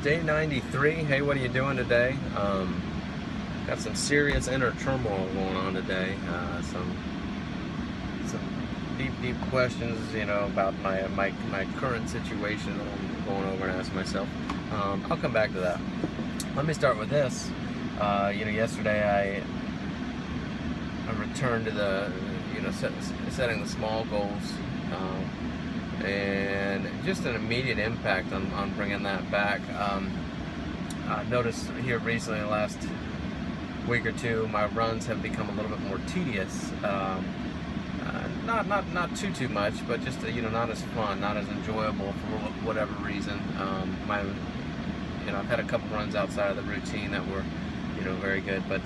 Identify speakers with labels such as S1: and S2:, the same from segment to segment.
S1: Day 93. Hey, what are you doing today? Got some serious inner turmoil going on today. Some deep questions, about my current situation that I'm going over and asking myself. I'll come back to that. Let me start with this. Yesterday I returned to the setting the small goals. And just an immediate impact on bringing that back. I noticed here recently, in the last week or two, my runs have become a little bit more tedious. Not too much, but just not as fun, not as enjoyable for whatever reason. I've had a couple runs outside of the routine that were very good, but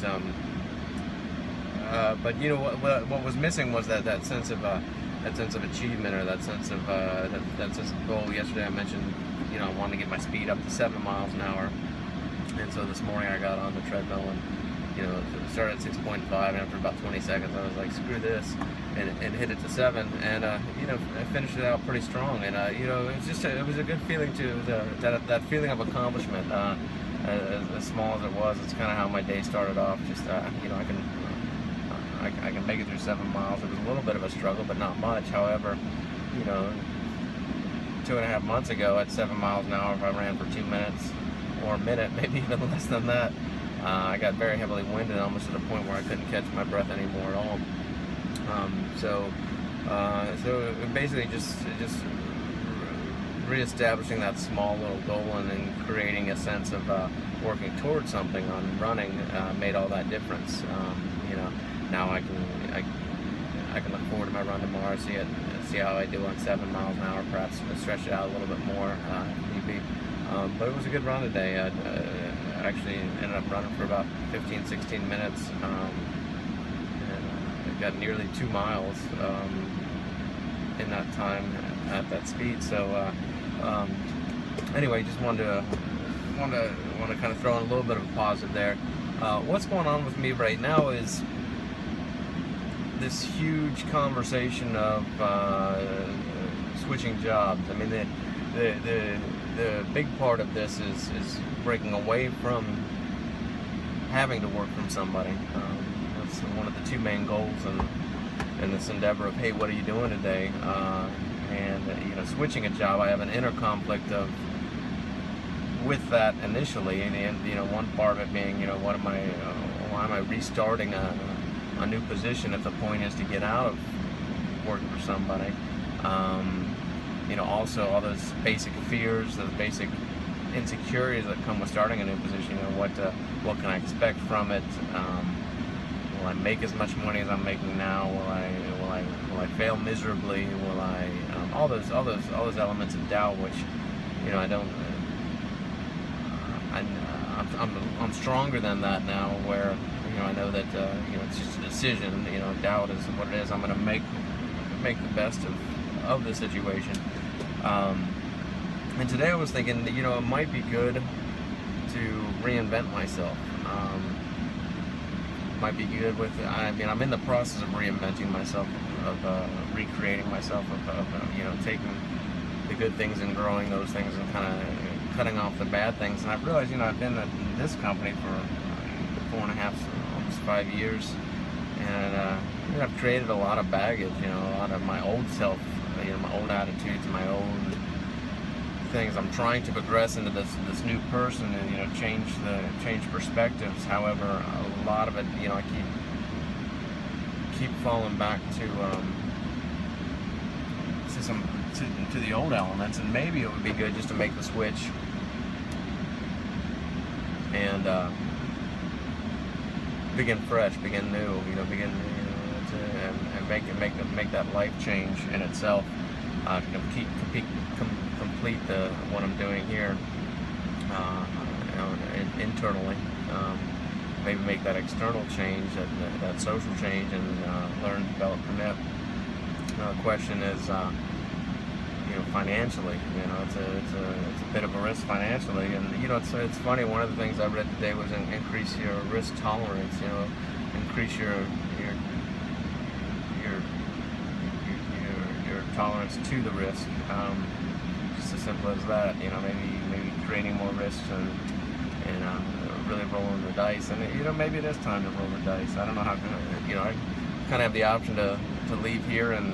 S1: what was missing was that sense of achievement, or that sense of goal. Yesterday I mentioned I wanted to get my speed up to 7 miles an hour, and so this morning I got on the treadmill and started at 6.5, and after about 20 seconds I was like, screw this, and hit it to 7, and I finished it out pretty strong, and it was a good feeling too. That feeling of accomplishment, as small as it was, it's kind of how my day started off. Just I can make it through 7 miles. It was a little bit of a struggle, but not much. However, 2.5 months ago at 7 miles an hour, if I ran for 2 minutes or a minute, maybe even less than that, I got very heavily winded, almost to the point where I couldn't catch my breath anymore at all. So basically just reestablishing that small little goal and then creating a sense of working towards something on running made all that difference. Now I can look forward to my run tomorrow, see how I do on 7 miles an hour, perhaps stretch it out a little bit more if need be. But it was a good run today. I actually ended up running for about 15-16 minutes, and I got nearly 2 miles in that time at that speed. So anyway, just wanted to kind of throw in a little bit of a positive there. What's going on with me right now is this huge conversation of switching jobs. I mean, the big part of this is breaking away from having to work from somebody. That's one of the two main goals in this endeavor of, hey, what are you doing today? And switching a job, I have an inner conflict with that initially, and one part of it being, why am I restarting a new position if the point is to get out of working for somebody? Also all those basic fears, those basic insecurities that come with starting a new position. What can I expect from it? Will I make as much money as I'm making now? Will I fail miserably? Will I all those elements of doubt, which I don't. I'm stronger than that now, where I know that it's just a decision. Doubt is what it is. I'm going to make the best of the situation. And today I was thinking, it might be good to reinvent myself. Might be good with. I'm in the process of reinventing myself, of recreating myself, of taking the good things and growing those things, and kind of cutting off the bad things. And I've realized, I've been in this company for 4.5, almost 5 years, and I've created a lot of baggage. A lot of my old self, my old attitudes, my old things. I'm trying to progress into this new person and change perspectives. However, a lot of it, I keep falling back to the old elements, and maybe it would be good just to make the switch and begin fresh, begin new, and make that life change in itself. Complete what I'm doing here, internally. Maybe make that external change, that social change, and learn, develop, commit. The question is, financially. It's a bit of a risk financially, and it's funny. One of the things I read today was increase your risk tolerance. Increase your tolerance to the risk. Just as simple as that. Maybe creating more risks and really rolling the dice. And you know, maybe it is time to roll the dice. I don't know how. You know, I kind of have the option to leave here and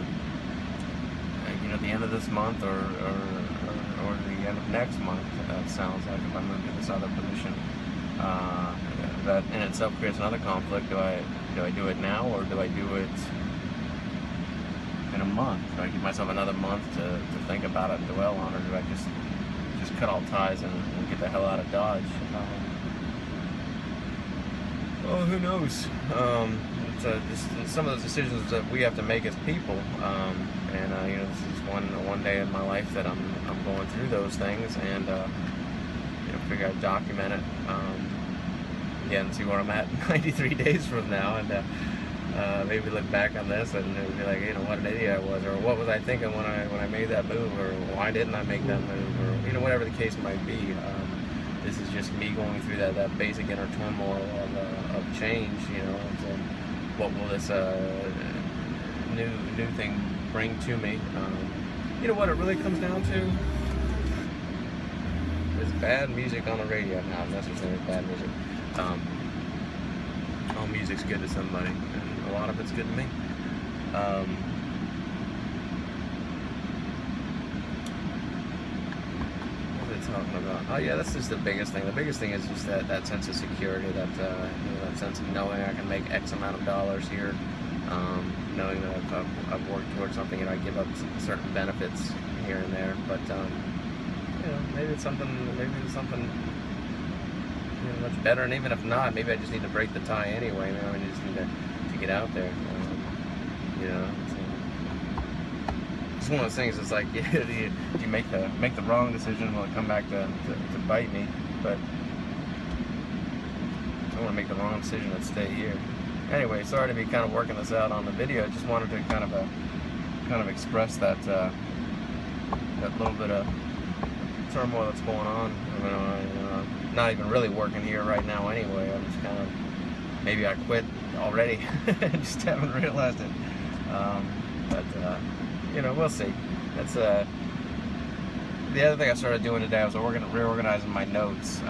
S1: you know, the end of this month or the end of next month. That sounds like, if I move to this other position. That in itself creates another conflict. Do I do it now, or do I do it in a month? Do I give myself another month to think about it and dwell on, or do I just cut all ties and get the hell out of Dodge? Well, who knows? It's some of those decisions that we have to make as people, and you know, this is one day in my life that I'm going through those things, and you know, figure I'd document it. Again, see where I'm at 93 days from now, and maybe look back on this and be like, you know, what an idiot I was, or what was I thinking when I made that move, or why didn't I make that move, or you know, whatever the case might be. This is just me going through that basic inner turmoil of change. You know, so what will this new thing bring to me? You know what it really comes down to is bad music on the radio. Not necessarily bad music. All music's good to somebody, and a lot of it's good to me. What was I talking about? Oh yeah, that's just the biggest thing. The biggest thing is just that sense of security, that you know, that sense of knowing I can make X amount of dollars here, knowing that I've worked towards something, and I give up certain benefits here and there. But you know, maybe it's something much better, and even if not, maybe I just need to break the tie anyway. Maybe I just need to get out there. You know, it's one of those things. It's like you make the wrong decision, will it come back to bite me? But I don't want to make the wrong decision and stay here. Anyway, sorry to be kind of working this out on the video. I just wanted to kind of express that little bit of turmoil that's going on. You know, not even really working here right now anyway. I'm just kind of, maybe I quit already. Just haven't realized it. But you know, we'll see. That's the other thing I started doing today. I was reorganizing my notes.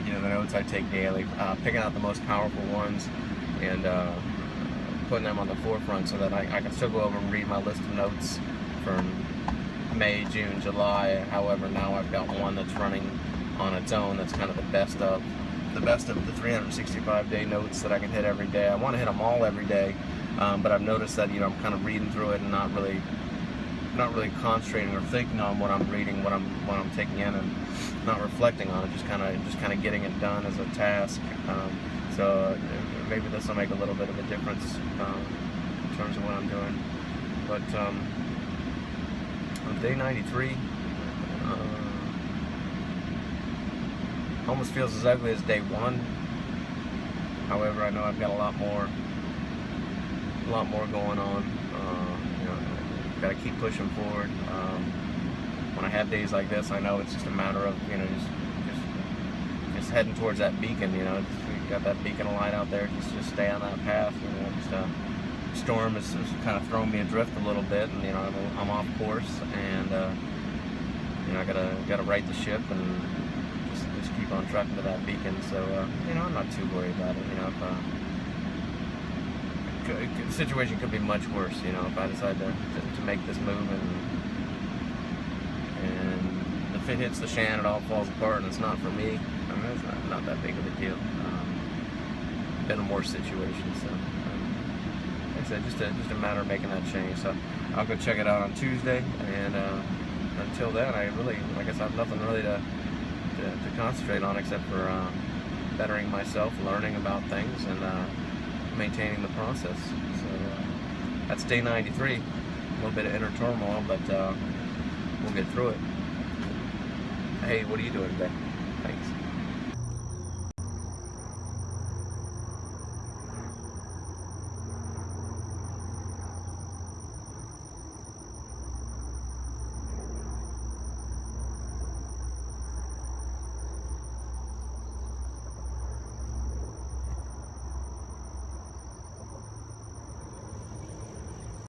S1: You know, the notes I take daily, picking out the most powerful ones and putting them on the forefront so that I can still go over and read my list of notes from May, June, July. However, now I've got one that's running on its own. That's kind of the best of the 365-day notes that I can hit every day. I want to hit them all every day, but I've noticed that, you know, I'm kind of reading through it and not really concentrating or thinking on what I'm reading, what I'm taking in, and not reflecting on it. Just kind of getting it done as a task. So maybe this will make a little bit of a difference in terms of what I'm doing. But on day 93. Almost feels as ugly as day 1. However, I know I've got a lot more going on. You know, got to keep pushing forward. When I have days like this, I know it's just a matter of, you know, just heading towards that beacon. You know, we've got that beacon of light out there. Just stay on that path. You know, just storm has kind of thrown me adrift a little bit, and you know, I'm off course, and you know, I gotta right the ship and just keep on trucking to that beacon. So you know, I'm not too worried about it. You know, if the situation could be much worse. You know, if I decide to make this move and if it hits the shan, it all falls apart, and it's not for me. I mean, it's not that big of a deal. Been in worse situations, so. Like I said, just a matter of making that change. So I'll go check it out on Tuesday, and until then, I guess I have nothing really to concentrate on except for bettering myself, learning about things, and maintaining the process. So that's day 93. A little bit of inner turmoil, but we'll get through it. Hey, what are you doing today? Thanks.